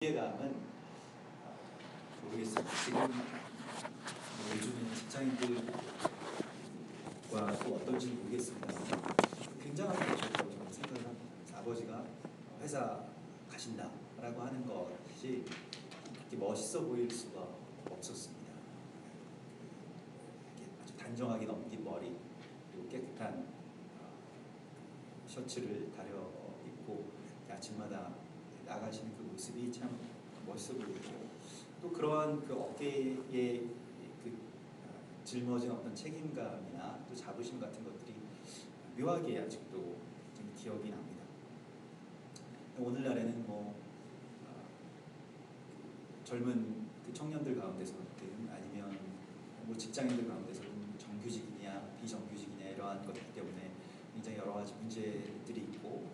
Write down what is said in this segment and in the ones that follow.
기대감은 모르겠습니다. 지금 요즘에 직장인들과 또 어떤지 모르겠습니다. 굉장한 것이라고 저는 생각을 합니다. 아버지가 회사 가신다라고 하는 것이 그렇게 멋있어 보일 수가 없었습니다. 이렇게 아주 단정하게 넘긴 머리, 그리고 깨끗한 셔츠를 다려 입고 아침마다 나가시는 그 모습이 참 멋있어 보이고, 또 그러한 그 어깨에 그 짊어진 어떤 책임감이나 또 자부심 같은 것들이 묘하게 아직도 좀 기억이 납니다. 오늘날에는 젊은 그 청년들 가운데서든 아니면 직장인들 가운데서든 정규직이냐 비정규직이냐 이러한 것들 때문에 굉장히 여러 가지 문제들이 있고,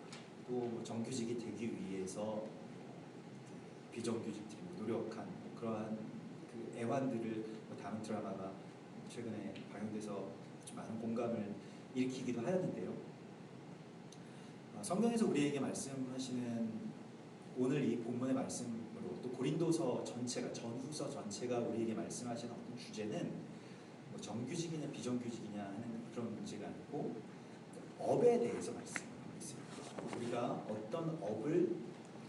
또 정규직이 되기 위해서 비정규직들이 노력한 그러한 그 애환들을 다룬 드라마가 최근에 방영돼서 좀 많은 공감을 일으키기도 하였는데요. 성경에서 우리에게 말씀하시는 오늘 이 본문의 말씀으로, 또 고린도서 전체가, 전후서 전체가 우리에게 말씀하시는 어떤 주제는 정규직이냐 비정규직이냐 하는 그런 문제가 아니고 업에 대해서 말씀하고 있습니다. 우리가 어떤 업을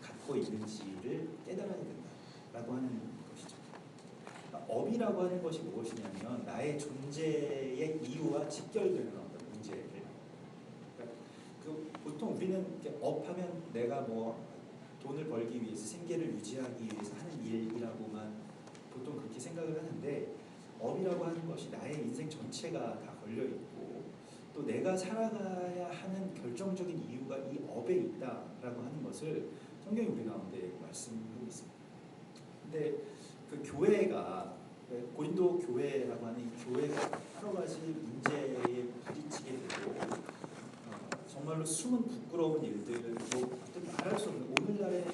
갖고 있는지를 깨달아야 된다라고 하는 것이죠. 업이라고 하는 것이 무엇이냐면 나의 존재의 이유와 직결되는 어떤 문제를, 보통 우리는 업하면 내가 돈을 벌기 위해서, 생계를 유지하기 위해서 하는 일이라고만 보통 그렇게 생각을 하는데, 업이라고 하는 것이 나의 인생 전체가 다 걸려 있고, 또 내가 살아가야 하는 결정적인 이유가 이 업에 있다라고 하는 것을 성경이 우리 가운데 말씀하고 있습니다. 근데 그 교회가, 고린도 교회라고 하는 이 교회가 여러 가지 문제에 부딪히게 되고, 정말로 숨은 부끄러운 일들, 어떻게 말할 수 없는 오늘날의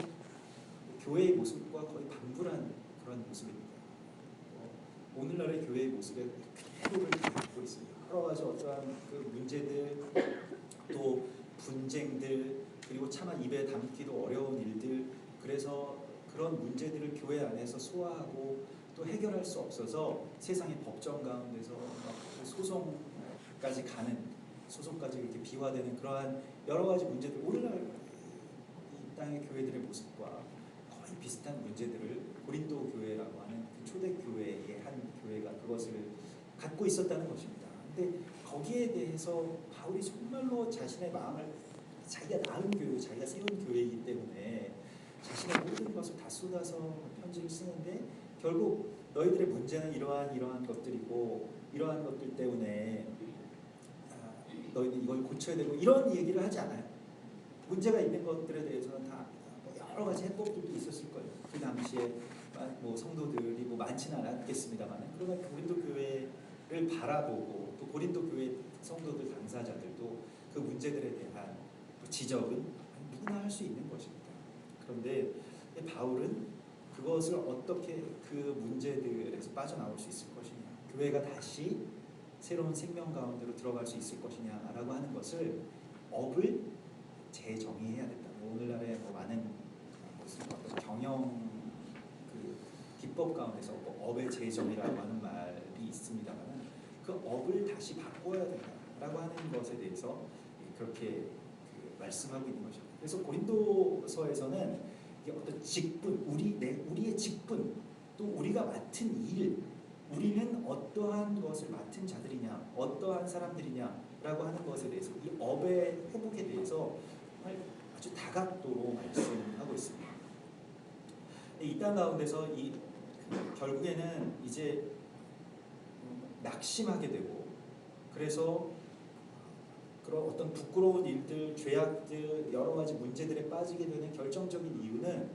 교회의 모습과 거의 반불한 그런 모습입니다. 오늘날의 교회의 모습에 그대로를 담고 있습니다. 여러 가지 어떠한 그 문제들, 또 분쟁들, 그리고 차마 입에 담기도 어려운 일들, 그래서 그런 문제들을 교회 안에서 소화하고 또 해결할 수 없어서 세상의 법정 가운데서 소송까지 이렇게 비화되는 그러한 여러 가지 문제들, 오늘날 이 땅의 교회들의 모습과 거의 비슷한 문제들을 고린도 교회라고 하는 그 초대 교회의 한 교회가 그것을 갖고 있었다는 것입니다. 근데 거기에 대해서 바울이 정말로 자신의 마음을, 자기가 낳은 교회, 자기가 세운 교회이기 때문에 자신의 모든 것을 다 쏟아서 편지를 쓰는데, 결국 너희들의 문제는 이러한 것들이고, 이러한 것들 때문에 너희는 이걸 고쳐야 되고, 이런 얘기를 하지 않아요. 문제가 있는 것들에 대해서는 다 여러 가지 해법들도 있었을 거예요. 그 당시에 성도들이 많지는 않았겠습니다만, 그러나 고린도 교회를 바라보고 또 고린도 교회 성도들 당사자들도 그 문제들에 대한 지적은 누구나 할 수 있는 것입니다. 그런데 바울은 그것을 어떻게 그 문제들에서 빠져나올 수 있을 것이냐, 교회가 다시 새로운 생명 가운데로 들어갈 수 있을 것이냐라고 하는 것을, 업을 재정의해야 된다. 오늘날의 많은 무슨 어떤 경영 그 기법 가운데서 업의 재정의라고 하는 말이 있습니다만, 그 업을 다시 바꿔야 된다라고 하는 것에 대해서 그렇게 말씀하고 있는 것입니다. 그래서 고린도서에서는 어떤 직분, 우리의 직분, 또 우리가 맡은 일, 우리는 어떠한 것을 맡은 자들이냐, 어떠한 사람들이냐라고 하는 것에 대해서, 이 업의 회복에 대해서 아주 다각도로 말씀하고 있습니다. 이 땅 가운데서 결국에는 이제 낙심하게 되고, 그래서 그런 어떤 부끄러운 일들, 죄악들, 여러 가지 문제들에 빠지게 되는 결정적인 이유는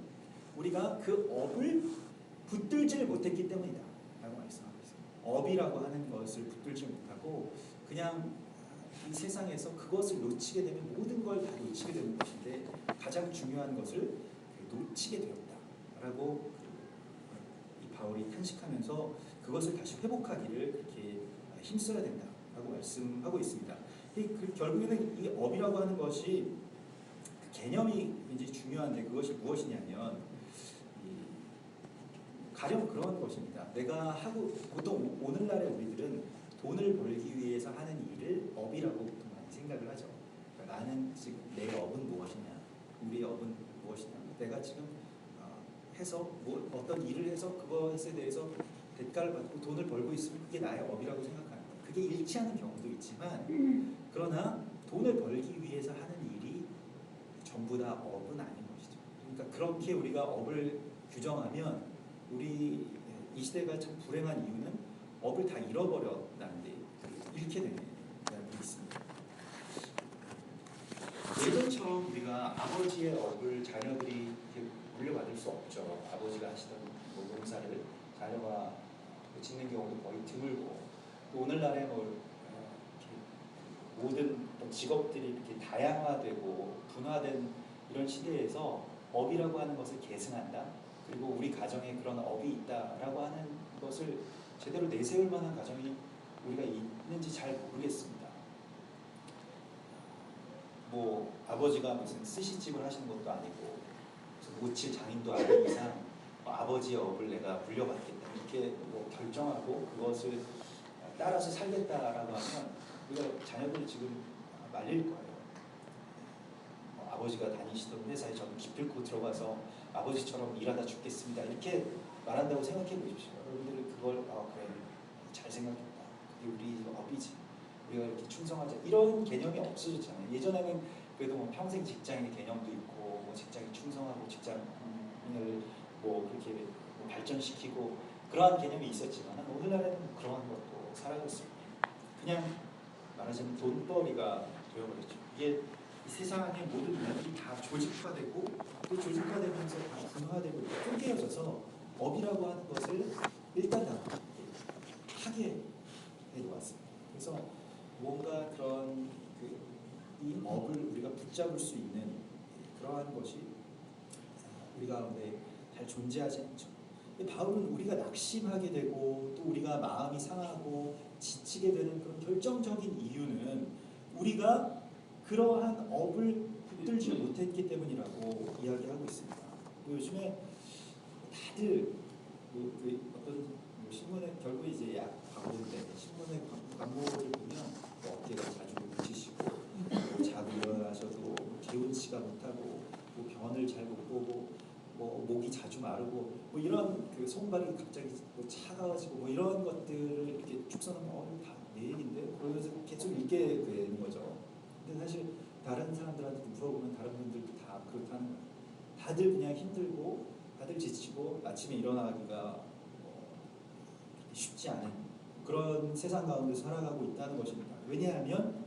우리가 그 업을 붙들지를 못했기 때문이다 라고 말씀하고 있습니다. 업이라고 하는 것을 붙들지 못하고 그냥 이 세상에서 그것을 놓치게 되면 모든 걸 다 놓치게 되는 것인데, 가장 중요한 것을 놓치게 되었다라고 이 바울이 탄식하면서 그것을 다시 회복하기를 그렇게 힘써야 된다라고 말씀하고 있습니다. 결국에는 이 업이라고 하는 것이 그 개념이 굉장히 중요한데, 그것이 무엇이냐면 가령 그런 것입니다. 내가 하고 보통 오늘날의 우리들은 돈을 벌기 위해서 하는 일을 업이라고 보통 많이 생각을 하죠. 그러니까 나는 지금 내 업은 무엇이냐, 우리의 업은 무엇이냐, 내가 지금 해서 뭐 어떤 일을 해서 그것에 대해서 대가를 받고 돈을 벌고 있으면 그게 나의 업이라고 생각하는 거예요. 그게 일치하는 경우도 있지만 그러나 돈을 벌기 위해서 하는 일이 전부 다 업은 아닌 것이죠. 그러니까 그렇게 우리가 업을 규정하면 우리 이 시대가 참 불행한 이유는 업을 다 잃어버렸다는 데 잃게 되는 게 있습니다. 예전처럼 우리가 아버지의 업을 자녀들이 물려받을 수 없죠. 아버지가 하시던 뭐 농사를 자녀가 짓는 경우도 거의 드물고, 또 오늘날에 뭐 모든 직업들이 이렇게 다양화되고 분화된 이런 시대에서 업이라고 하는 것을 계승한다. 그리고 우리 가정에 그런 업이 있다라고 하는 것을 제대로 내세울 만한 가정이 우리가 있는지 잘 모르겠습니다. 뭐 아버지가 무슨 스시집을 하시는 것도 아니고 모칠 장인도 아닌 이상 아버지의 업을 내가 물려받겠다 이렇게 뭐 결정하고 그것을 따라서 살겠다라고 하면 우리가 자녀들 지금 말릴 거예요. 아버지가 다니시던 회사에 저는 기필코 들어가서 아버지처럼 일하다 죽겠습니다 이렇게 말한다고 생각해 보십시오. 여러분들이 그걸 그래 잘 생각했다. 그게 우리 업이지. 우리가 이렇게 충성하자 이런 개념이 없어졌잖아요. 예전에는 그래도 뭐 평생 직장인의 개념도 있고 뭐 직장에 충성하고 직장을 뭐 그렇게 뭐 발전시키고 그러한 개념이 있었지만 오늘날에는 그런 것도 사라졌습니다. 그냥 말하자면 돈벌이가 되어버렸죠. 이게 이 세상의 모든 문화들이 다 조직화되고 또 조직화되면서 다 분화되고 쪼개어져서 업이라고 하는 것을 일단 다 하게 해놓았습니다. 그래서 뭔가 그런 이 업을 우리가 붙잡을 수 있는 그러한 것이 우리 가운데 잘 존재하지 않죠. 바울은 우리가 낙심하게 되고 또 우리가 마음이 상하고 지치게 되는 그런 결정적인 이유는 우리가 그러한 업을 붙들지 못했기 때문이라고 이야기하고 있습니다. 요즘에 다들 어떤 신문에 결국 이제 약 광고인데 신문의 광고를 보면 어깨가 자주 뭉치시고 자고 일어나셔도 개운치가 못하고 뭐 변을 잘 못 보고 뭐 목이 자주 마르고 뭐 이런 그 손발이 갑자기 뭐 차가워지고 뭐 이런 것들을 이렇게 쭉 써놓으면 다 내 얘기인데 그러면서 계속 읽게 되는 거죠. 근데 사실 다른 사람들한테 물어보면 다른 분들도 다 그렇다는 거예요. 다들 그냥 힘들고 다들 지치고 아침에 일어나기가 쉽지 않은 그런 세상 가운데 살아가고 있다는 것입니다. 왜냐하면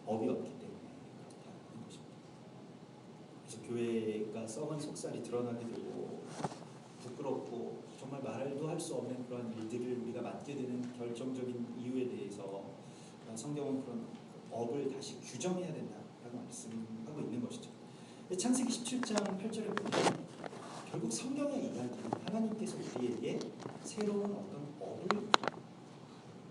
업이 없기 때문에 그렇다는 것입니다. 그래서 교회가 썩은 속살이 드러나게 되고 부끄럽고 정말 말도 할 수 없는 그런 일들을 우리가 맡게 되는 결정적인 이유에 대해서 성경은 그런 업을 다시 규정해야 된다라고 말씀하고 있는 것이죠. 창세기 17장 8절에 보면 결국 성경의 이야기는 하나님께서 우리에게 새로운 어떤 업을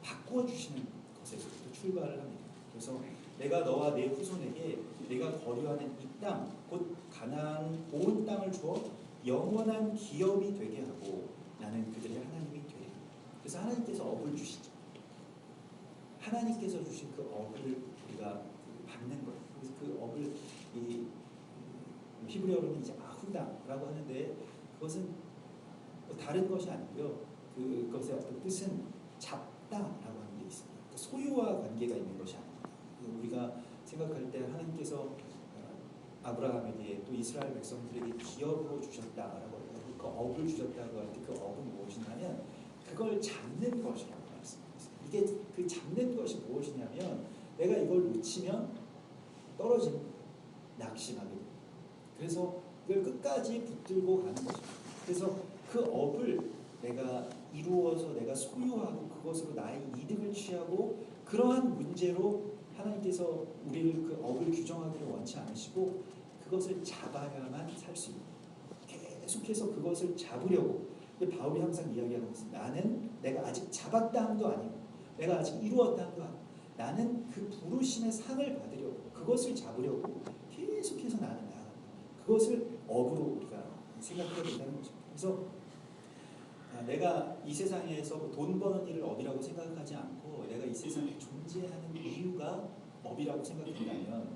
바꾸어 주시는 것에서부터 출발을 합니다. 그래서 내가 너와 내 후손에게 내가 거류하는 이 땅, 곧 가나안 온 땅을 주어 영원한 기업이 되게 하고 나는 그들의 하나님이 되리라. 그래서 하나님께서 업을 주시죠. 하나님께서 주신 그 업을 우리가 받는 거예요. 그래서 그 업을 이 히브리어로는 이제 아후다라고 하는데 그것은 다른 것이 아니고요. 그것의 어떤 뜻은 잡다라고 하는 게 있습니다. 그러니까 소유와 관계가 있는 것이 아닙니다. 우리가 생각할 때 하나님께서 아브라함에게 또 이스라엘 백성들에게 기업으로 주셨다라고 하고 그 업을 주셨다고 할 때 그 업은 무엇이냐면 그걸 잡는 것이라고 말씀드렸습니다. 이게 그 잡는 것이 무엇이냐면 내가 이걸 놓치면 떨어지는 낙심하게 됩니다. 그래서 이걸 끝까지 붙들고 가는 것입니다. 그래서 그 업을 내가 이루어서 내가 소유하고 그것으로 나의 이득을 취하고 그러한 문제로 하나님께서 우리를 그 업을 규정하기를 원치 않으시고 그것을 잡아야만 살 수 있는 계속해서 그것을 잡으려고 바울이 항상 이야기하는 것은 나는 내가 아직 잡았다 함도 아니고 내가 아직 이루었다 함도 아니고 나는 그 부르심의 상을 받으려고 그것을 잡으려고 계속해서 나는 나아간다. 그것을 업으로 우리가 생각해야 된다는 거죠. 그래서 내가 이 세상에서 돈 버는 일을 업이라고 생각하지 않고 내가 이 세상에 존재하는 이유가 업이라고 생각한다면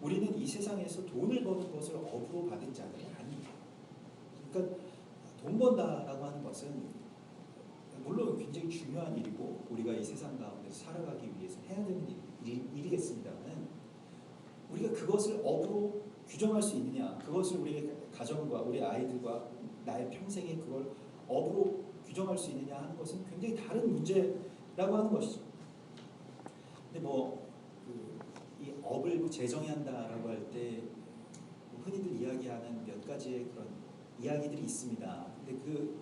우리는 이 세상에서 돈을 버는 것을 업으로 받은 자들이 아니에요. 그러니까 돈 번다라고 하는 것은 물론 굉장히 중요한 일이고 우리가 이 세상 가운데서 살아가기 위해서 해야 되는 일이겠습니다만 우리가 그것을 업으로 규정할 수 있느냐, 그것을 우리의 가정과 우리 아이들과 나의 평생에 그걸 업으로 규정할 수 있느냐 하는 것은 굉장히 다른 문제라고 하는 것이죠. 근데 이 업을 재정해야 한다라고 할 때 흔히들 이야기하는 몇 가지의 그런 이야기들이 있습니다. 근데 그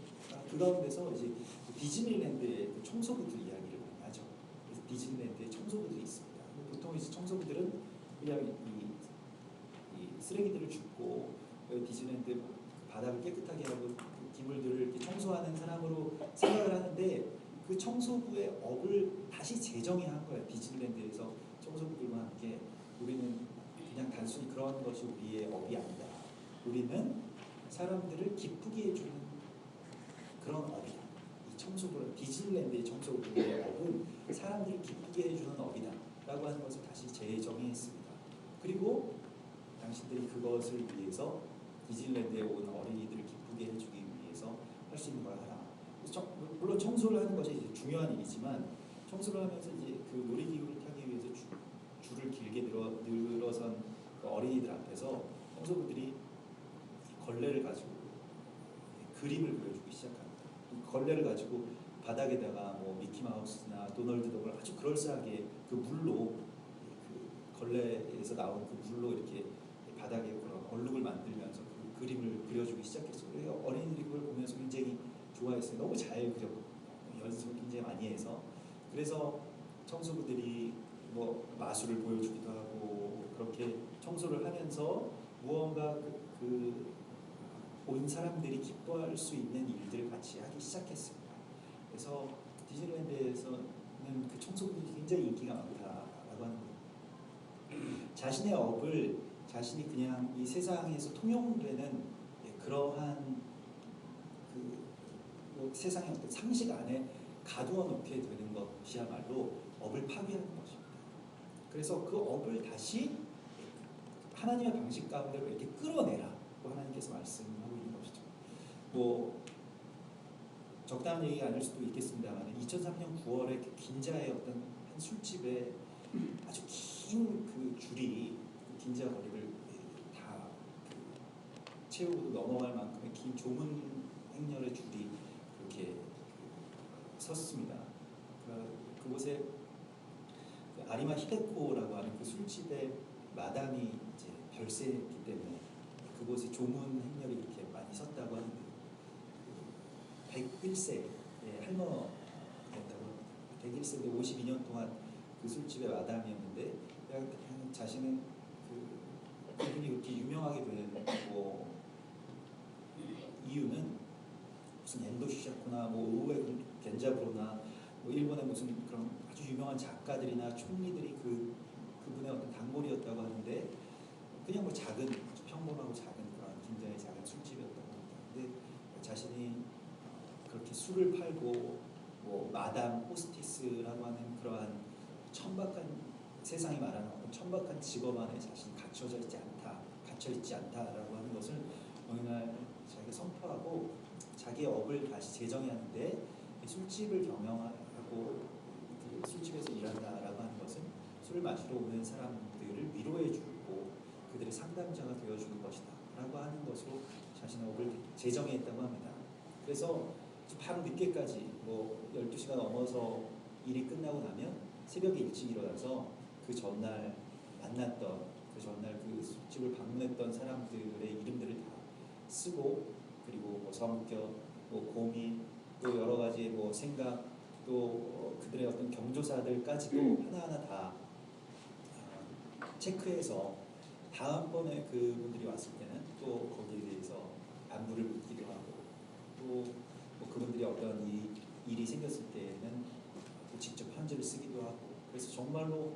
가운데서 이제 디즈니랜드의 청소부들 이야기를 많이 하죠. 그래서 디즈니랜드에 청소부들이 있습니다. 보통 이제 청소부들은 그냥 이 쓰레기들을 줍고 디즈니랜드 바닥을 깨끗하게 하고 기물들을 이렇게 청소하는 사람으로 생각을 하는데 그 청소부의 업을 다시 재정해야 한 거예요. 디즈니랜드에서 청소부들과 함께 우리는 그냥 단순히 그런 것이 우리의 업이 아니다. 우리는 사람들을 기쁘게 해주는 그런 업이다. 이 청소부, 디즈니랜드의 청소부의 업은 사람들을 기쁘게 해주는 업이다 라고 하는 것을 다시 재정의했습니다. 그리고 당신들이 그것을 위해서 디즈니랜드에 온 어린이들을 기쁘게 해주기 위해서 할 수 있는 걸 하라. 물론 청소를 하는 것이 이제 중요한 일이지만 청소를 하면서 이제 그 놀이기구를 타기 위해서 줄을 길게 늘어선 그 어린이들 앞에서 청소부들이 걸레를 가지고 그림을 그려주기 시작합니다. 걸레를 가지고 바닥에다가 뭐 미키마우스나 도널드 덕을 아주 그럴싸하게 그 물로 그 걸레에서 나온 그 물로 이렇게 바닥에 그런 얼룩을 만들면서 그 그림을 그려주기 시작했어요. 어린이들이 그걸 보면서 굉장히 좋아했어요. 너무 잘 그려, 연습을 굉장히 많이 해서. 그래서 청소부들이 뭐 마술을 보여주기도 하고 그렇게 청소를 하면서 무언가 온 사람들이 기뻐할 수 있는 일들을 같이 하기 시작했습니다. 그래서 디즈니랜드에서는 그 청소부들이 굉장히 인기가 많다라고 하는 거예요. 자신의 업을 자신이 그냥 이 세상에서 통용되는 그러한 세상의 어떤 상식 안에 가두어 놓게 되는 것이야말로 업을 파괴하는 것입니다. 그래서 그 업을 다시 하나님의 방식 가운데로 이렇게 끌어내라고 하나님께서 말씀하고 있는 것이죠. 뭐 적당한 얘기가 아닐 수도 있겠습니다만 2003년 9월에 그 긴자의 어떤 한 술집에 아주 긴 그 줄이 그 긴자 거리를 다 채우고 넘어갈 만큼의 긴 조문 행렬의 줄이 그렇게 섰습니다. 그곳에 아리마 히데코라고 하는 그 술집의 마담이 이제 별세했기 때문에 그곳에 조문 행렬이 이렇게 많이 섰다고 하는데 101세의 할머니였다고 합니다. 101세인데 52년 동안 그 술집의 마담이었는데 그냥 자신은 그분이 그렇게 유명하게 된 이유는 무슨 엔도 시샤코나 우에 겐자부로나 일본의 무슨 그런 아주 유명한 작가들이나 총리들이 그분의 어떤 단골이었다고 하는데 그냥 작은 아주 평범하고 작은 그런 굉장히 작은 술집이었다고 합니다. 근데 자신이 그렇게 술을 팔고 마담 호스티스라고 하는 그러한 천박한 세상이 말하는 천박한 직업 안에 자신이 갇혀 있지 않다라고 하는 것을 어느 날 자기가 선포하고 자기의 업을 다시 재정의하는데 술집을 경영하고 그 술집에서 일한다라고 하는 것은 술을 마시러 오는 사람들을 위로해주고 그들의 상담자가 되어주는 것이다 라고 하는 것으로 자신의 업을 재정의했다고 합니다. 그래서 밤 늦게까지 12시가 넘어서 일이 끝나고 나면 새벽에 일찍 일어나서 그 전날 만났던 그 전날 그 술집을 방문했던 사람들의 이름들을 다 쓰고 그리고 성격, 고민, 또 여러 가지 생각, 또 그들의 어떤 경조사들까지도 하나하나 다 체크해서 다음번에 그분들이 왔을 때는 또 거기에 대해서 안부를 묻기도 하고 또 그분들이 어떤 일이 생겼을 때는 또 직접 편지를 쓰기도 하고 그래서 정말로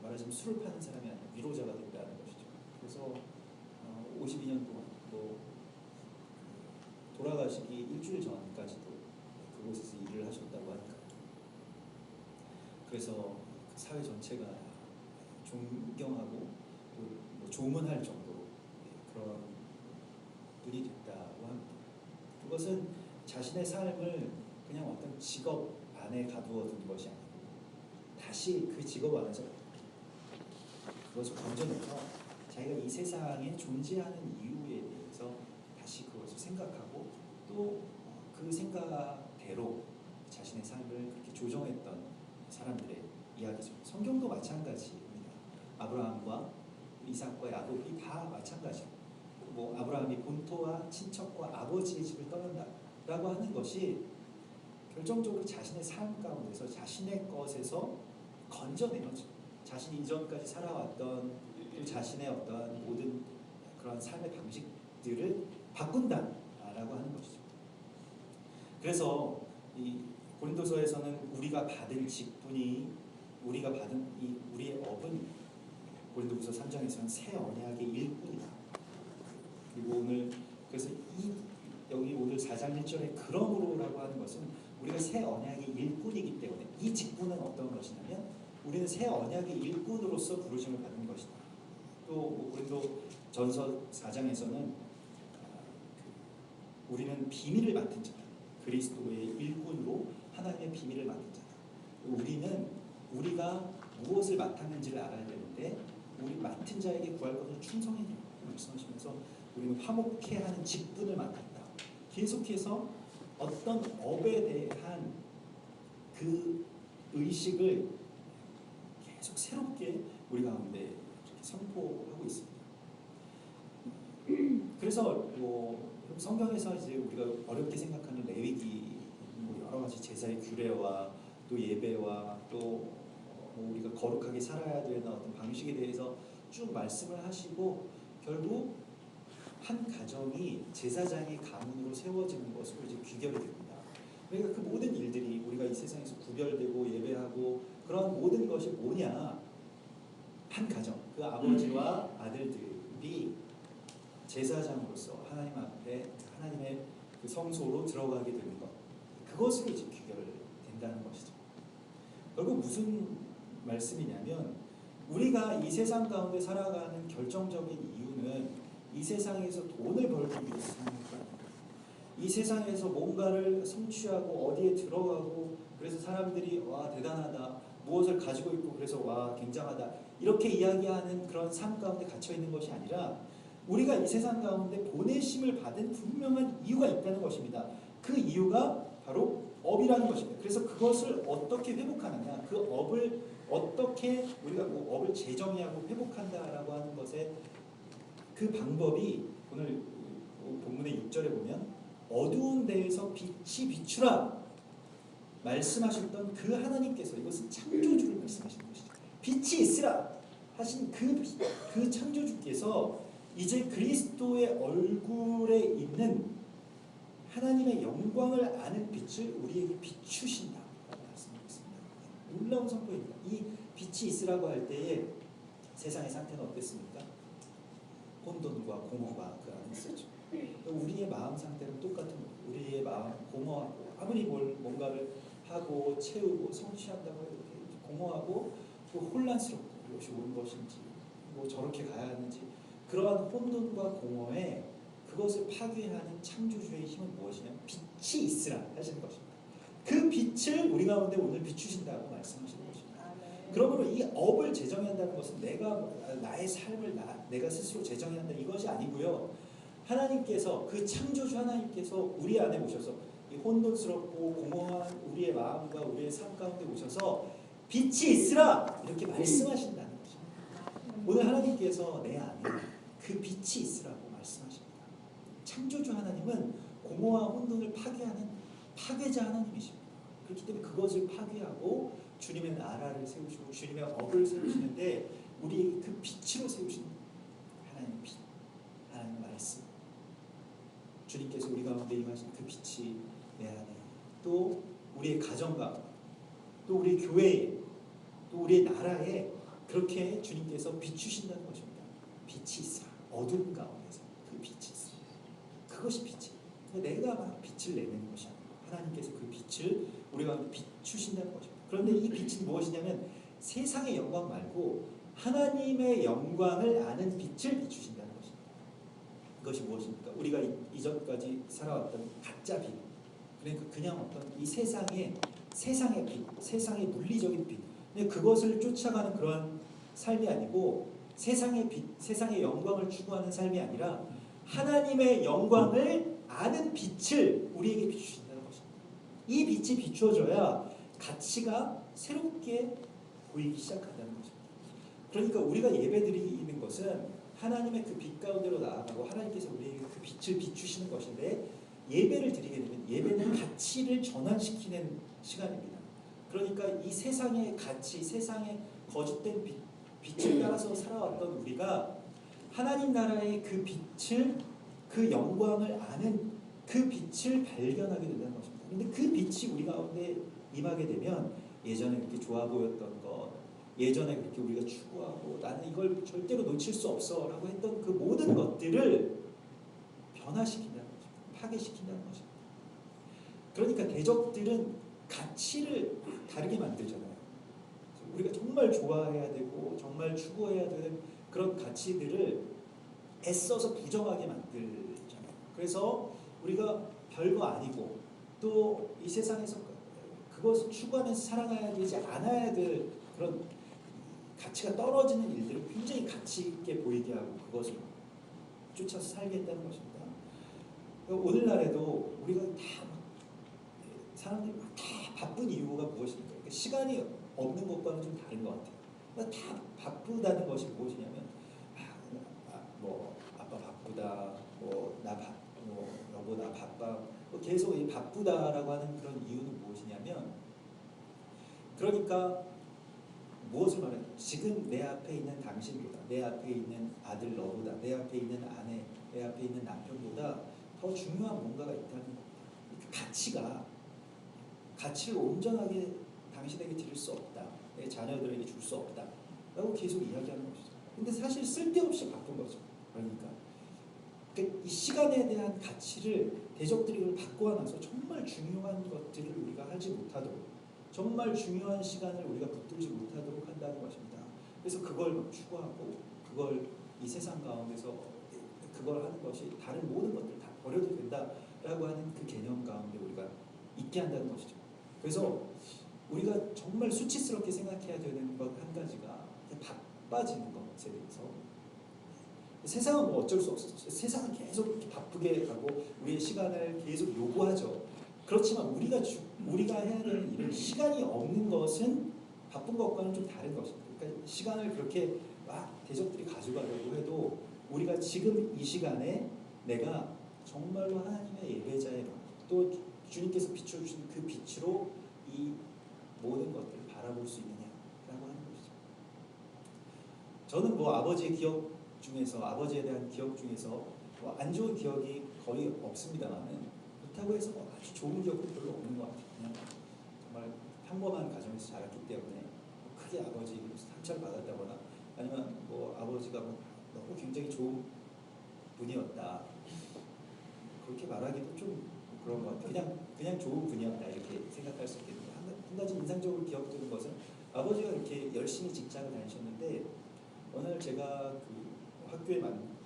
말하자면 술을 파는 사람이 아니라 위로자가 된다는 것이죠. 그래서 52년 동안 돌아가시고 돌아가시기 일주일 전까지도 그곳에서 일을 하셨다고 하니까 그래서 그 사회 전체가 존경하고 또 조문할 정도로 그런 분이 됐다고 합니다. 그것은 자신의 삶을 그냥 어떤 직업 안에 가두어 둔 것이 아니고 다시 그 직업 안에서 그것을 건져내서 자기가 이 세상에 존재하는 이유에 대해서 다시 그것을 생각하고 또 그 생각대로 자신의 삶을 그렇게 조정했던 사람들의 이야기죠. 성경도 마찬가지입니다. 아브라함과 이삭과 야곱이 다 마찬가지고 뭐 아브라함이 본토와 친척과 아버지의 집을 떠난다라고 하는 것이 결정적으로 자신의 삶 가운데서 자신의 것에서 건져내죠. 자신이 이전까지 살아왔던 그 자신의 어떤 모든 그런 삶의 방식들을 바꾼다라고 하는 것이죠. 그래서 이 고린도서에서는 우리가 받은 직분이 우리가 받은 이 우리의 업은 고린도후서 3장에서는 새 언약의 일꾼이다. 그리고 오늘 그래서 이 여기 오늘 4장 1절에 그러므로라고 하는 것은 우리가 새 언약의 일꾼이기 때문에 이 직분은 어떤 것이냐면 우리는 새 언약의 일꾼으로서 부르심을 받는 것이다. 또 고린도전서 4장에서는 우리는 비밀을 맡은 자다. 그리스도의 일꾼으로 하나님의 비밀을 맡은 자다. 우리가 무엇을 맡았는지를 알아야 되는데 우리 맡은 자에게 구할 것을 충성해야 된다고 말씀하시면서 우리는 화목해 하는 직분을 맡았다. 계속해서 어떤 업에 대한 그 의식을 계속 새롭게 우리 가운데 이렇게 선포하고 있습니다. 그래서 뭐 성경에서 이제 우리가 어렵게 생각하는 레위기 뭐 여러 가지 제사의 규례와 또 예배와 또 우리가 거룩하게 살아야 되는 어떤 방식에 대해서 쭉 말씀을 하시고 결국 한 가정이 제사장의 가문으로 세워지는 것으로 이제 귀결이 됩니다. 그러니까 그 모든 일들이 우리가 이 세상에서 구별되고 예배하고 그런 모든 것이 뭐냐? 한 가정, 그 아버지와 아들들이 제사장으로서 하나님 앞에 하나님의 그 성소로 들어가게 되는 것, 그것으로 이제 귀결된다는 것이죠. 결국 무슨 말씀이냐면 우리가 이 세상 가운데 살아가는 결정적인 이유는 이 세상에서 돈을 벌기 위해서 사는 것 아닙니다. 이 세상에서 뭔가를 성취하고 어디에 들어가고 그래서 사람들이 와 대단하다, 무엇을 가지고 있고 그래서 와 굉장하다 이렇게 이야기하는 그런 삶 가운데 갇혀 있는 것이 아니라 우리가 이 세상 가운데 보내심을 받은 분명한 이유가 있다는 것입니다. 그 이유가 바로 업이라는 것입니다. 그래서 그것을 어떻게 회복하느냐, 그 업을 어떻게 우리가 뭐 업을 재정의하고 회복한다라고 하는 것에 그 방법이 오늘 본문의 6절에 보면 어두운 데에서 빛이 비추라 말씀하셨던 그 하나님께서 이것은 창조주를 말씀하시는 것이죠. 빛이 있으라 하신 그 창조주께서 이제 그리스도의 얼굴에 있는 하나님의 영광을 아는 빛을 우리에게 비추신다라고 말씀하셨습니다. 놀라운 선포입니다. 이 빛이 있으라고 할 때에 세상의 상태는 어땠습니까? 혼돈과 공허가 그 안에 있었죠. 우리의 마음 상태는 똑같은 거예요. 우리의 마음 공허하고 아무리 뭔가를 하고 채우고 성취한다고 해도 공허하고 또 혼란스럽고 이것이 옳은 것인지 뭐 저렇게 가야 하는지 그러한 혼돈과 공허에 그것을 파괴하는 창조주의 힘은 무엇이냐면 빛이 있으라 하시는 것입니다. 그 빛을 우리 가운데 오늘 비추신다고 말씀하시는 것입니다. 그러므로 이 업을 재정한다는 것은 나의 삶을 내가 스스로 재정한다 이것이 아니고요. 하나님께서 그 창조주 하나님께서 우리 안에 오셔서 이 혼돈스럽고 공허한 우리의 마음과 우리의 삶 가운데 오셔서 빛이 있으라 이렇게 말씀하신다는 것입니다. 오늘 하나님께서 내 안에 그 빛이 있으라고 말씀하십니다. 창조주 하나님은 공허와 혼돈을 파괴하는 파괴자 하나님이십니다. 그렇기 때문에 그것을 파괴하고 주님의 나라를 세우시고 주님의 업을 세우시는데 우리 그 빛으로 세우신 하나님의 빛, 하나님의 말씀, 주님께서 우리 가운데 임하신 그 빛이 내 안에 또 우리의 가정과 또 우리 교회에 또 우리의 나라에 그렇게 주님께서 비추신다는 것입니다. 빛이 있어 어두운 가운데서 그 빛이 있어 그것이 빛이 내가 막 빛을 내는 것이 아니고 하나님께서 그 빛을 우리가 비추신다는 것입니다. 그런데 이 빛은 무엇이냐면 세상의 영광 말고 하나님의 영광을 아는 빛을 비추신다는 것입니다. 그것이 무엇입니까? 우리가 이전까지 살아왔던 가짜 빛, 그러니까 그냥 어떤 이 세상의 빛, 세상의 물리적인 빛, 근데 그것을 쫓아가는 그런 삶이 아니고 세상의 빛, 세상의 영광을 추구하는 삶이 아니라 하나님의 영광을 아는 빛을 우리에게 비추신다는 것입니다. 이 빛이 비추어져야 가치가 새롭게 보이기 시작한다는 것입니다. 그러니까 우리가 예배드리는 것은 하나님의 그 빛 가운데로 나아가고 하나님께서 우리에게 그 빛을 비추시는 것인데, 예배를 드리게 되면 예배는 가치를 전환시키는 시간입니다. 그러니까 이 세상의 가치, 세상의 거짓된 빛을 따라서 살아왔던 우리가 하나님 나라의 그 빛을, 그 영광을 아는 그 빛을 발견하게 된다는 것입니다. 그런데 그 빛이 우리 가운데 임하게 되면 예전에 그렇게 좋아 보였던 것, 예전에 그렇게 우리가 추구하고 나는 이걸 절대로 놓칠 수 없어 라고 했던 그 모든 것들을 변화시킨다는 것입니다. 파괴시킨다는 것입니다. 그러니까 대적들은 가치를 다르게 만들잖아요. 우리가 정말 좋아해야 되고 정말 추구해야 되는 그런 가치들을 애써서 부정하게 만들잖아요. 그래서 우리가 별거 아니고 또 이 세상에서 그것을 추구하면서 살아가야 되지 않아야 될 그런 가치가 떨어지는 일들을 굉장히 가치 있게 보이게 하고 그것을 쫓아서 살겠다는 것입니다. 오늘날에도 우리가 다 사람들이 다 바쁜 이유가 무엇입니까? 그러니까 시간이 없는 것과는 좀 다른 것 같아요. 그러니까 다 바쁘다는 것이 무엇이냐면 뭐 아빠 바쁘다, 뭐 여보 나 바빠, 계속 이 바쁘다라고 하는 그런 이유는 무엇이냐면, 그러니까 무엇을 말해요? 지금 내 앞에 있는 당신보다, 내 앞에 있는 아들 너보다, 내 앞에 있는 아내, 내 앞에 있는 남편보다 더 중요한 뭔가가 있다는 겁니다. 가치를 온전하게 당신에게 드릴 수 없다, 내 자녀들에게 줄 수 없다 라고 계속 이야기하는 것이죠. 근데 사실 쓸데없이 바쁜 거죠. 그러니까 이 시간에 대한 가치를 대적들이 그걸 바꾸어 나서 정말 중요한 것들을 우리가 하지 못하도록, 정말 중요한 시간을 우리가 붙들지 못하도록 한다는 것입니다. 그래서 그걸 막 추구하고 그걸 이 세상 가운데서 그걸 하는 것이 다른 모든 것들 다 버려도 된다라고 하는 그 개념 가운데 우리가 있게 한다는 것이죠. 그래서 우리가 정말 수치스럽게 생각해야 되는 것 한 가지가 바빠지는 것에 대해서, 세상은 뭐 어쩔 수 없어요. 세상은 계속 이렇게 바쁘게 가고 우리의 시간을 계속 요구하죠. 그렇지만 우리가 해야 되는 일은 시간이 없는 것은 바쁜 것과는 좀 다른 것입니다. 그러니까 시간을 그렇게 막 대적들이 가져가려고 해도 우리가 지금 이 시간에 내가 정말로 하나님의 예배자의 마음, 또 주님께서 비춰주신 그 빛으로 이 모든 것들을 바라볼 수 있느냐라고 하는 것이죠. 저는 뭐 아버지의 기억 중에서, 아버지에 대한 기억 중에서 뭐 안 좋은 기억이 거의 없습니다만은, 그렇다고 해서 뭐 아주 좋은 기억은 별로 없는 것 같아요. 그냥 정말 평범한 가정에서 자랐기 때문에 크게 아버지 상처를 받았다거나 아니면 뭐 아버지가 뭐 너무 굉장히 좋은 분이었다 그렇게 말하기도 좀 그런 것 같아요. 그냥 좋은 분이었다 이렇게 생각할 수 있겠네요. 한 가지 인상적으로 기억되는 것은 아버지가 이렇게 열심히 직장을 다니셨는데 어느 날 제가 그 학교에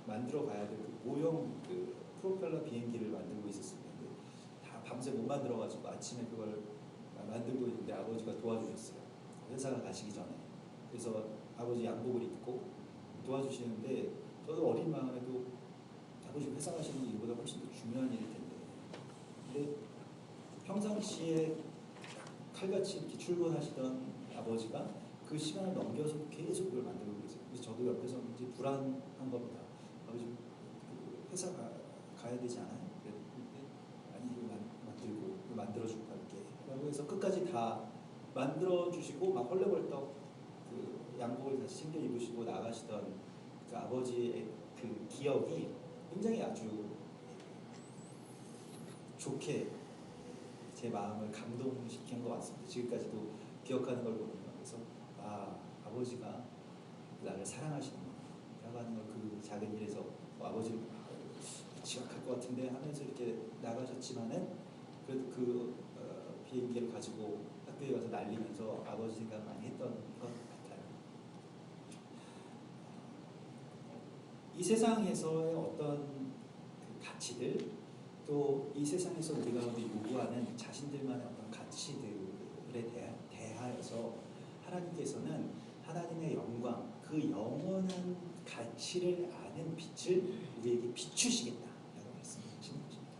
만들어 가야 될 그 모형 그 프로펠러 비행기를 만들고 있었습니다. 다 밤새 못 만들어가지고 아침에 그걸 만들고 있는데 아버지가 도와주셨어요. 회사 가시기 전에. 그래서 아버지 양복을 입고 도와주시는데 저도 어린 마음에도 아버지 회사 가시는 일보다 훨씬 더 중요한 일일 텐데, 근데 평상시에 칼같이 이렇게 출근하시던 아버지가 그 시간을 넘겨서 계속 그걸 만들고 계세요. 그래서 저도 옆에서 이제 불안한 겁니다. 아버지 회사 가야 되지 않아요? 그랬는데 아니 이거 만들고 이거 만들어주고 갈게 라고 해서 끝까지 다 만들어주시고 막 헐레벌떡 그 양복을 다시 챙겨 입으시고 나가시던 그 아버지의 그 기억이 굉장히 아주 좋게 제 마음을 감동시킨 것 같습니다. 지금까지도 기억하는 걸 보면. 그래서 아버지가 나를 사랑하시는구나 라고 하는 걸 그 작은 일에서 아버지를 지각할 것 같은데 하면서 이렇게 나가셨지만은 그래도 비행기를 가지고 학교에 가서 날리면서 아버지 생각 많이 했던 것 같아요. 이 세상에서의 어떤 그 가치들, 또 이 세상에서 우리가 요구하는 자신들만의 어떤 가치들에 대하여서 하나님께서는 하나님의 영광, 그 영원한 가치를 아는 빛을 우리에게 비추시겠다라고 말씀하시는 것입니다.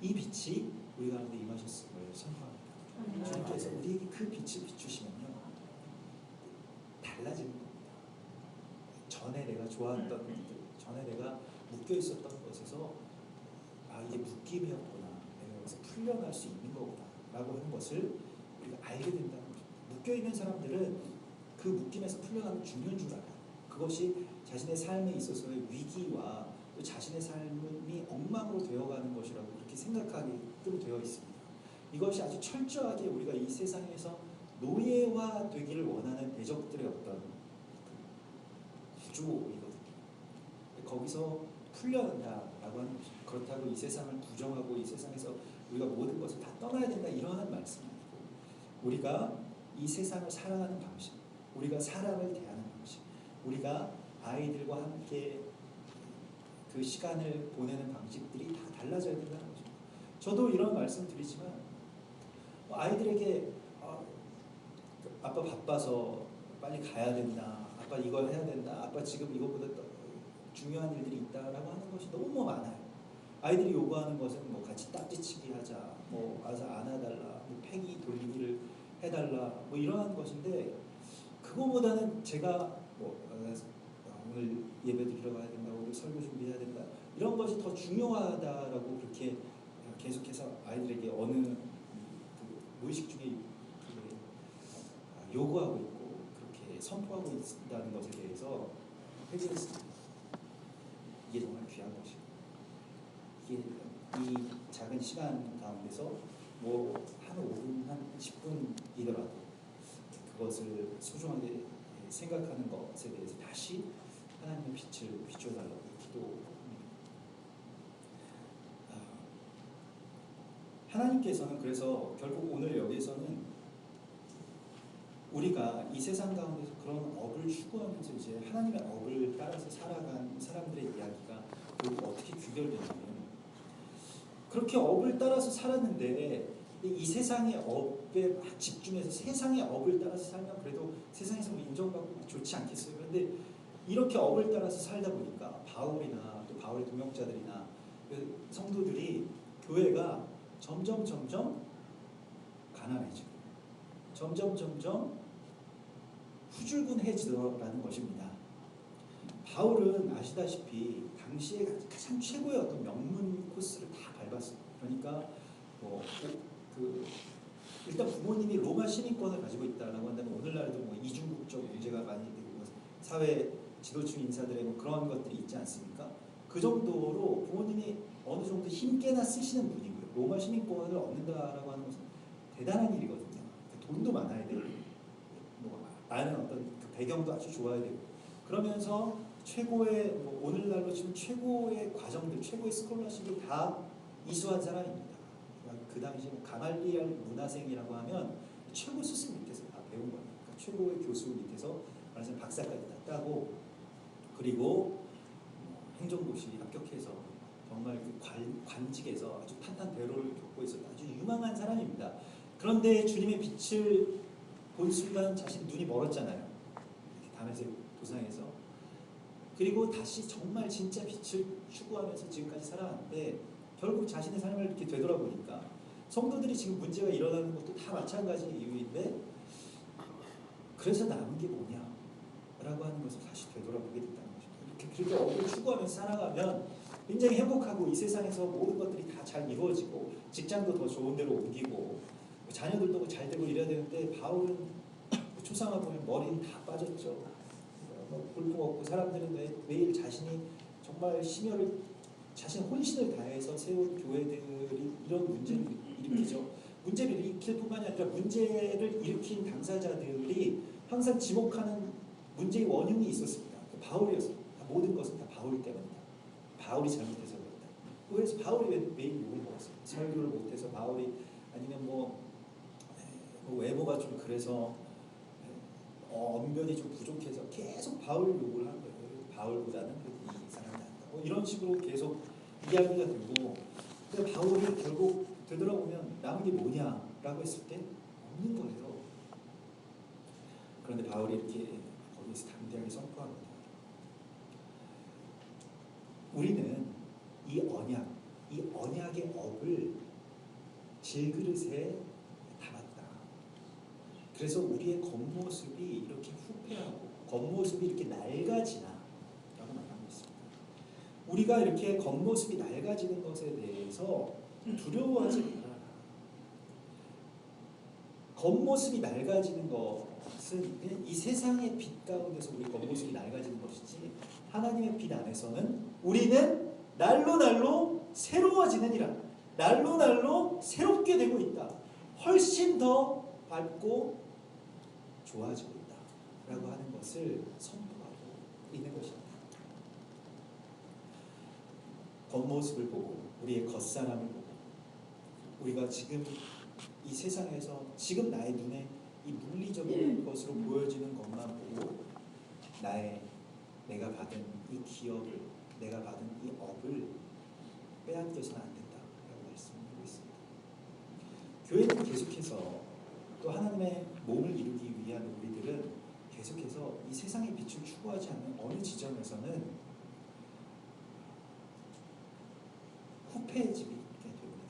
이 빛이 우리 가운데 임하셨음을 선포합니다. 주님께서 우리에게 그 빛을 비추시면요, 달라지는 겁니다. 전에 내가 좋아했던 것들, 전에 내가 묶여 있었던 것에서 이게 묶임이었구나, 내가 여기서 풀려날 수 있는 거구나라고 하는 것을 우리가 알게 된다는 거죠. 묶여 있는 사람들은 그 묶임에서 풀려나면 죽는 줄 알아요. 그것이 자신의 삶에 있어서의 위기와 또 자신의 삶이 엉망으로 되어가는 것이라고 그렇게 생각하게끔 되어 있습니다. 이것이 아주 철저하게 우리가 이 세상에서 노예화 되기를 원하는 대적들의 어떤 구조이거든요. 거기서 풀려난다라고 하는 것입니다. 그렇다고 이 세상을 부정하고 이 세상에서 우리가 모든 것을 다 떠나야 된다 이러한 말씀이 아니고, 우리가 이 세상을 사랑하는 방식, 우리가 사람을 대하는 방식, 우리가 아이들과 함께 그 시간을 보내는 방식들이 다 달라져야 된다는 거죠. 저도 이런 말씀 드리지만 아이들에게 아빠 바빠서 빨리 가야 된다, 아빠 이걸 해야 된다, 아빠 지금 이것보다 더 중요한 일들이 있다라고 하는 것이 너무 많아요. 아이들이 요구하는 것은 뭐 같이 딱지치기 하자, 뭐 와서 안아달라, 뭐 팽이 돌리기를 해달라, 뭐 이러한 것인데, 그거보다는 제가 오늘 예배 드리러 가야 된다, 오늘 설교 준비해야 된다, 이런 것이 더 중요하다라고 그렇게 계속해서 아이들에게 어느 그 무의식 중에 요구하고 있고 그렇게 선포하고 있다는 것에 대해서 회개했습니다. 이게 정말 귀한 것이고, 이게 이 작은 시간 가운데서 뭐 한 5분, 한 10분이더라도 그것을 소중하게 생각하는 것에 대해서 다시 하나님의 빛을 비춰달라고 기도합니다. 하나님께서는 그래서 결국 오늘 여기에서는 우리가 이 세상 가운데서 그런 업을 추구하면서 이제 하나님의 업을 따라서 살아간 사람들의 이야기가 결국 어떻게 귀결되냐면, 그렇게 업을 따라서 살았는데 이 세상의 업에 집중해서 세상의 업을 따라서 살면 그래도 세상에서 인정받고 좋지 않겠어요? 그런데 이렇게 업을 따라서 살다 보니까 바울이나 또 바울의 동역자들이나 성도들이, 교회가 점점 가난해지고 점점 후줄근해지더라는 것입니다. 바울은 아시다시피 당시에 가장 최고의 어떤 명문 코스를 다 밟았어요. 그러니까 일단 부모님이 로마 시민권을 가지고 있다라고 한다면 오늘날도 뭐 이중국적 문제가 많이 되고 사회 지도층 인사들의 뭐 그런 것들이 있지 않습니까? 그 정도로 부모님이 어느 정도 힘께나 쓰시는 분이고요. 로마 시민권을 얻는다라고 하는 것은 대단한 일이거든요. 돈도 많아야 되고, 많은 어떤 그 배경도 아주 좋아야 되고, 그러면서 최고의 오늘날로 치면 최고의 과정들, 최고의 스콜러십을 다 이수한 사람입니다. 그 당시 가말리엘 문화생이라고 하면 최고 스승 밑에서 다 배운 거예요. 그러니까 최고의 교수 밑에서 말하자면 박사까지 다 따고, 그리고 행정고시 합격해서 정말 그 관직에서 아주 탄탄대로를 겪고 있었던 아주 유망한 사람입니다. 그런데 주님의 빛을 본 순간 자신 눈이 멀었잖아요. 다메섹 도상에서. 그리고 다시 정말 진짜 빛을 추구하면서 지금까지 살아왔는데, 결국 자신의 삶을 이렇게 되돌아보니까 성도들이 지금 문제가 일어나는 것도 다 마찬가지 이유인데, 그래서 남은 게 뭐냐 라고 하는 것을 다시 되돌아보게 됐다는 거죠. 그렇게 업을 추구하면서 살아가면 굉장히 행복하고 이 세상에서 모든 것들이 다 잘 이루어지고 직장도 더 좋은 데로 옮기고 자녀들도 잘 되고 이래야 되는데, 바울은 초상화 보면 머리는 다 빠졌죠. 볼품없고 사람들은 매일 자신이 정말 심혈을, 자신 혼신을 다해서 세운 교회들이 이런 문제를 일으키죠. 문제를 일으킬 뿐만이 아니라 문제를 일으킨 당사자들이 항상 지목하는 문제의 원흉이 있었습니다. 바울이었습니다. 모든 것은 다 바울 때문이다. 바울이 잘못해서 그렇다. 그래서 바울이 왜 매일 욕을 먹었어요? 설교를 못해서 바울이 아니면 뭐 외모가 좀 그래서 언변이 좀 부족해서 계속 바울 욕을 한 거예요. 바울보다는 이 사람이 낫다. 뭐 이런 식으로 계속 이야기가 되고, 근데 바울이 결국 되돌아보면 남은 게 뭐냐라고 했을 때 없는 거예요. 그런데 바울이 이렇게 거기서 담대하게 선포합니다. 우리는 이 언약의 업을 질그릇에 담았다. 그래서 우리의 겉모습이 이렇게 후패하고 겉모습이 이렇게 낡아지나 라고 말하고 있습니다. 우리가 이렇게 겉모습이 낡아지는 것에 대해서 두려워하지 말아라. 겉모습이 낡아지는 것은 그냥 이 세상의 빛 가운데서 우리 겉모습이 낡아지는 것이지, 하나님의 빛 안에서는 우리는 날로 새로워지느니라. 날로 새롭게 되고 있다. 훨씬 더 밝고 좋아지고 있다 라고 하는 것을 선포하고 있는 것입니다. 겉모습을 보고, 우리의 겉사람을 보고, 우리가 지금 이 세상에서 지금 나의 눈에 이 물리적인 것으로 보여지는 것만 보고 내가 받은 이 기업을, 내가 받은 이 업을 빼앗겨서는 안 된다라고 말씀드리고 있습니다. 교회는 계속해서 또 하나님의 몸을 이루기 위한 우리들은 계속해서 이 세상의 빛을 추구하지 않는 어느 지점에서는 후패해지게 됩니다.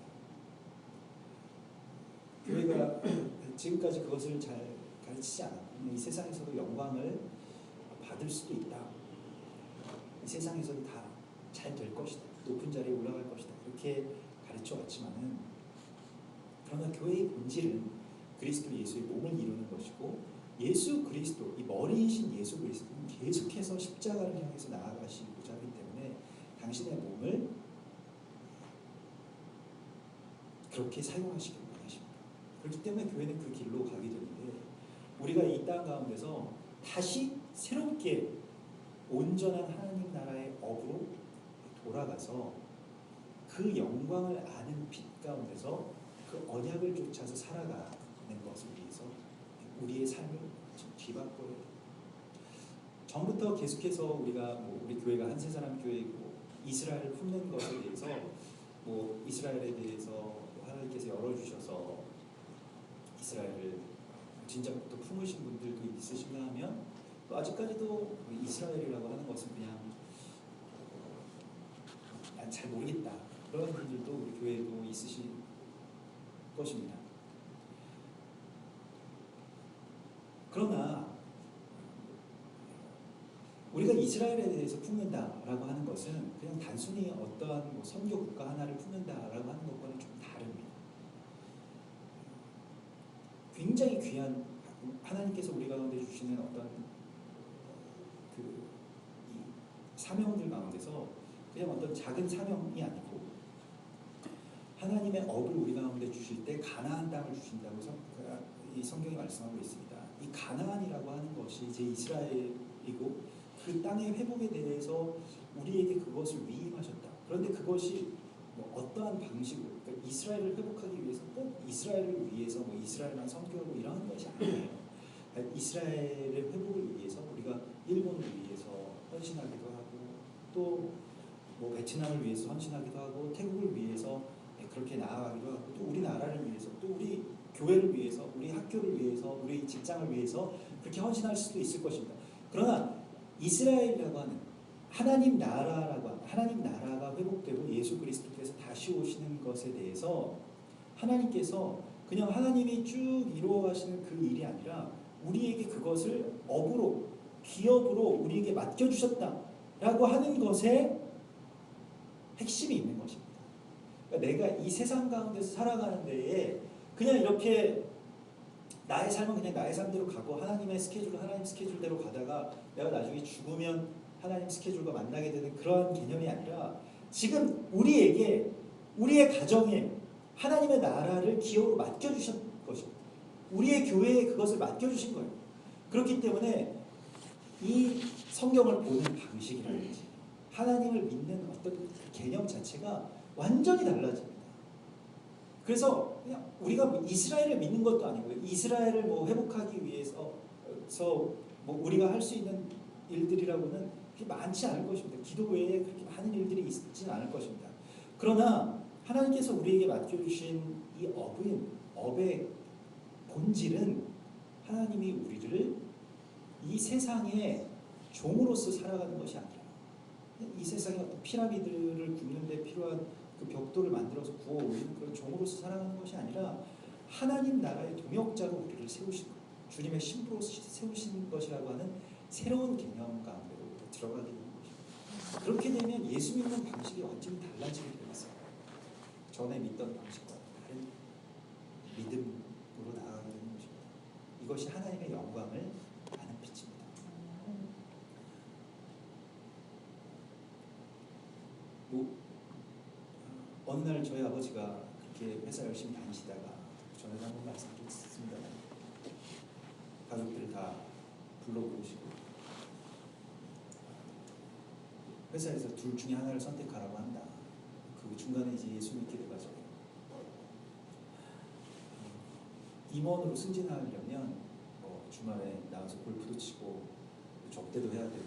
교회가 지금까지 그것을 잘 가르치지 않았고, 이 세상에서도 영광을 받을 수도 있다. 이 세상에서도 다 잘 될 것이다. 높은 자리에 올라갈 것이다. 이렇게 가르쳐 왔지만은, 그러나 교회의 본질은 그리스도 예수의 몸을 이루는 것이고, 예수 그리스도, 이 머리이신 예수 그리스도는 계속해서 십자가를 향해서 나아가시고자 하기 때문에 당신의 몸을 그렇게 사용하시길 원하십니다. 그렇기 때문에 교회는 그 길로 가게 되는데, 우리가 이 땅 가운데서 다시 새롭게 온전한 하나님 나라의 업으로 돌아가서 그 영광을 아는 빛 가운데서 그 언약을 쫓아서 살아가는 것을 위해서 우리의 삶을 뒤바꿔야 돼요. 전부터 계속해서 우리가 우리 교회가 한세 사람 교회이고 이스라엘을 품는 것에 대해서 이스라엘에 대해서 하나님께서 열어주셔서 이스라엘을 진작부터 품으신 분들도 있으신가 하면, 또 아직까지도 이스라엘이라고 하는 것은 그냥 난 잘 모르겠다 그런 분들도 우리 교회에도 있으실 것입니다. 그러나 우리가 이스라엘에 대해서 품는다라고 하는 것은 그냥 단순히 어떠한 선교 국가 하나를 품는다라고 하는 것과는 좀 다릅니다. 굉장히 귀한 하나님께서 우리 가운데 주시는 어떤 이 사명들 가운데서 그냥 어떤 작은 사명이 아니고, 하나님의 업을 우리 가운데 주실 때 가나안 땅을 주신다고 이 성경이 말씀하고 있습니다. 이 가나안이라고 하는 것이 제 이스라엘이고, 그 땅의 회복에 대해서 우리에게 그것을 위임하셨다. 그런데 그것이 어떠한 방식으로, 그러니까 이스라엘을 회복하기 위해서 꼭 이스라엘을 위해서 이스라엘만 선교하고 이런 것이 아니에요. 이스라엘의 회복을 위해서 우리가 일본을 위해서 헌신하기도 하고, 또 베트남을 위해서 헌신하기도 하고, 태국을 위해서 그렇게 나아가기도 하고, 또 우리나라를 위해서, 또 우리 교회를 위해서, 우리 학교를 위해서, 우리 직장을 위해서 그렇게 헌신할 수도 있을 것입니다. 그러나 이스라엘이라고 하는 하나님 나라가 회복되고 예수 그리스도께서 다시 오시는 것에 대해서 하나님께서 그냥 하나님이 쭉 이루어가시는 그 일이 아니라 우리에게 그것을 업으로, 기업으로 우리에게 맡겨주셨다라고 하는 것에 핵심이 있는 것입니다. 그러니까 내가 이 세상 가운데서 살아가는 데에 그냥 이렇게 나의 삶은 그냥 나의 삶대로 가고, 하나님의 스케줄은 하나님 스케줄대로 가다가 내가 나중에 죽으면 하나님 스케줄과 만나게 되는 그런 개념이 아니라, 지금 우리에게, 우리의 가정에 하나님의 나라를 기업으로 맡겨주신 것입니다. 우리의 교회에 그것을 맡겨주신 거예요. 그렇기 때문에 이 성경을 보는 방식이라든지 하나님을 믿는 어떤 그 개념 자체가 완전히 달라집니다. 그래서 그냥 우리가 이스라엘을 믿는 것도 아니고요. 이스라엘을 뭐 회복하기 위해서 뭐 우리가 할 수 있는 일들이라고는 그렇게 많지 않을 것입니다. 기도 외에 그렇게 많은 일들이 있지는 않을 것입니다. 그러나 하나님께서 우리에게 맡겨주신 이 업의 본질은 하나님이 우리를 이 세상의 종으로서 살아가는 것이 아니라 이 세상의 어떤 피라미드를 굽는 데 필요한 그 벽돌을 만들어서 구워 올리는 그런 종으로서 살아가는 것이 아니라 하나님 나라의 동역자로 우리를 세우신 것, 주님의 신부로 세우신 것이라고 하는 새로운 개념 가운데로 들어가게 되는 것입니다. 그렇게 되면 예수 믿는 방식이 완전히 달라지게 되어 있어요. 전에 믿던 방식과 다른 믿음으로 나아가게 되는 것입니다. 이것이 하나님의 영광을 아는 빛입니다. 어느 날 저희 아버지가 그렇게 회사 열심히 다니시다가 전에 한번 말씀드렸습니다. 가족들을 다 불러보시고 회사에서 둘 중에 하나를 선택하라고 한다. 그 중간에 이제 예수 믿게 돼가지고 임원으로 승진하려면 주말에 나와서 골프도 치고 접대도 해야 되고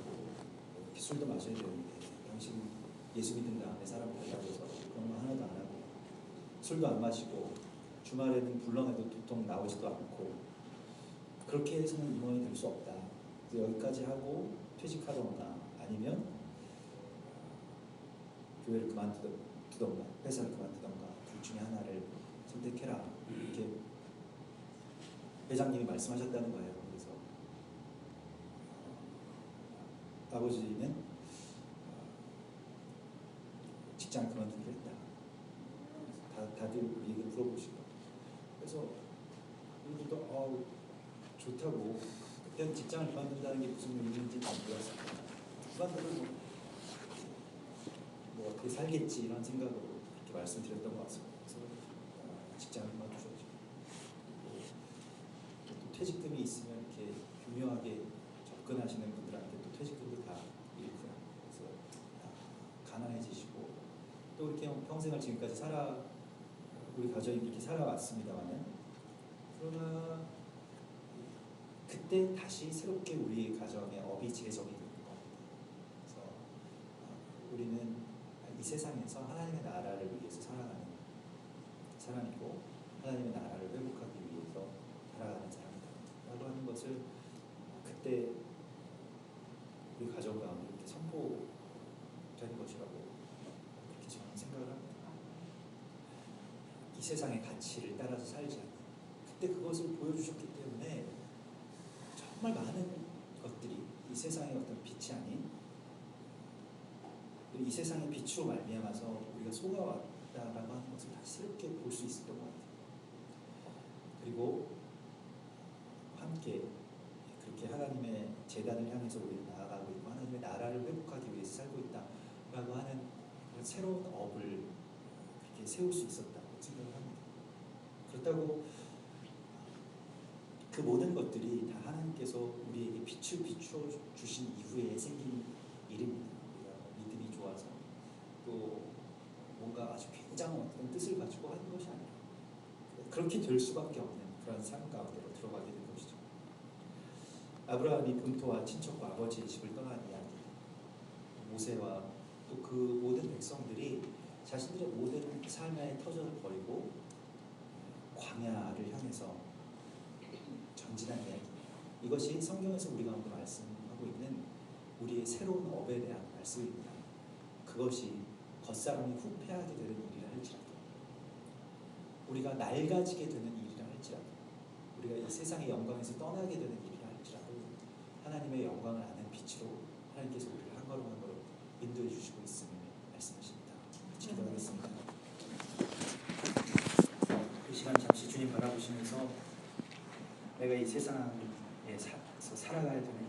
이렇게 술도 마셔야 되는데 당신 예수 믿은 다음에 사람 보려고 해서 그런 거 하나도 안 하고 술도 안 마시고 주말에는 불러내도 도통 나오지도 않고 그렇게 해서는 임원이 될 수 없다. 그래서 여기까지 하고 퇴직하던가 아니면 교회를 그만두던가 회사를 그만두던가 둘 중에 하나를 선택해라. 이렇게 회장님이 말씀하셨다는 거예요. 그래서 아버지는 직장을 그만두기로 했다. 다들 우리에게 물어보시고 그래서 우리도 좋다고 그때는 직장을 그만둔다는 게 무슨 의미인지 몰랐어요. 그만두면 뭐 어떻게 살겠지 이런 생각으로 그렇게 말씀드렸던 것 같습니다. 그래서 직장을 그만두셨죠. 또 퇴직금이 있으면 이렇게 교묘하게 접근하시는 분들한테 또 퇴직금도 다 잃고요. 그래서 가난해지시고 또 이렇게 평생을 지금까지 우리 가정이 이렇게 살아왔습니다만은 그러나 그때 다시 새롭게 우리 가정의 업이 재정이 되는 겁니다. 그래서 우리는 이 세상에서 하나님의 나라를 위해서 살아가는 사람이고 하나님의 나라를 회복하기 위해서 살아가는 사람이다 라고 하는 것을 그때 우리 가정 가운데 이렇게 선포된 것이라고 그렇게 저는 생각을 합니다. 이 세상의 가치를 따라서 살지 않는 그때 그것을 보여주셨기 때문에 정말 많은 것들이 이 세상의 어떤 빛이 아닌 이 세상의 빛으로 말미암아서 우리가 속아왔다라고 하는 것을 다시 새롭게 볼 수 있었던 것 같아요. 그리고 함께 그렇게 하나님의 제단을 향해서 우리는 나아가고 있고 하나님의 나라를 회복하기 위해서 살고 있다라고 하는 그런 새로운 업을 그렇게 세울 수 있었다고 생각을 합니다. 그렇다고 그 모든 것들이 다 하나님께서 우리에게 빛을 비추어 주신 이후에 생긴 일입니다. 우리가 믿음이 좋아서 또 뭔가 아주 굉장한 어떤 뜻을 가지고 하는 것이 아니라 그렇게 될 수밖에 없는 그런 삶 가운데로 들어가게 된 것이죠. 아브라함이 본토와 친척과 아버지의 집을 떠난 이야기, 모세와 또 그 모든 백성들이 자신들의 모든 삶의 터전을 버리고 광야를 향해서 전진한 이야기. 이것이 성경에서 우리 가운데 말씀하고 있는 우리의 새로운 업에 대한 말씀입니다. 그것이 겉사람이 후패하게 되는 일이라 할지라도 우리가 낡아지게 되는 일이라 할지라도 우리가 이 세상의 영광에서 떠나게 되는 일이라 할지라도 하나님의 영광을 아는 빛으로 하나님께서 우리를 한 걸음 한 걸음 인도해 주시고 있음을 말씀하십니다. 기도하겠습니다. 이 시간 잠시 주님 바라보시면서 내가 이 세상에서 살아가야 되는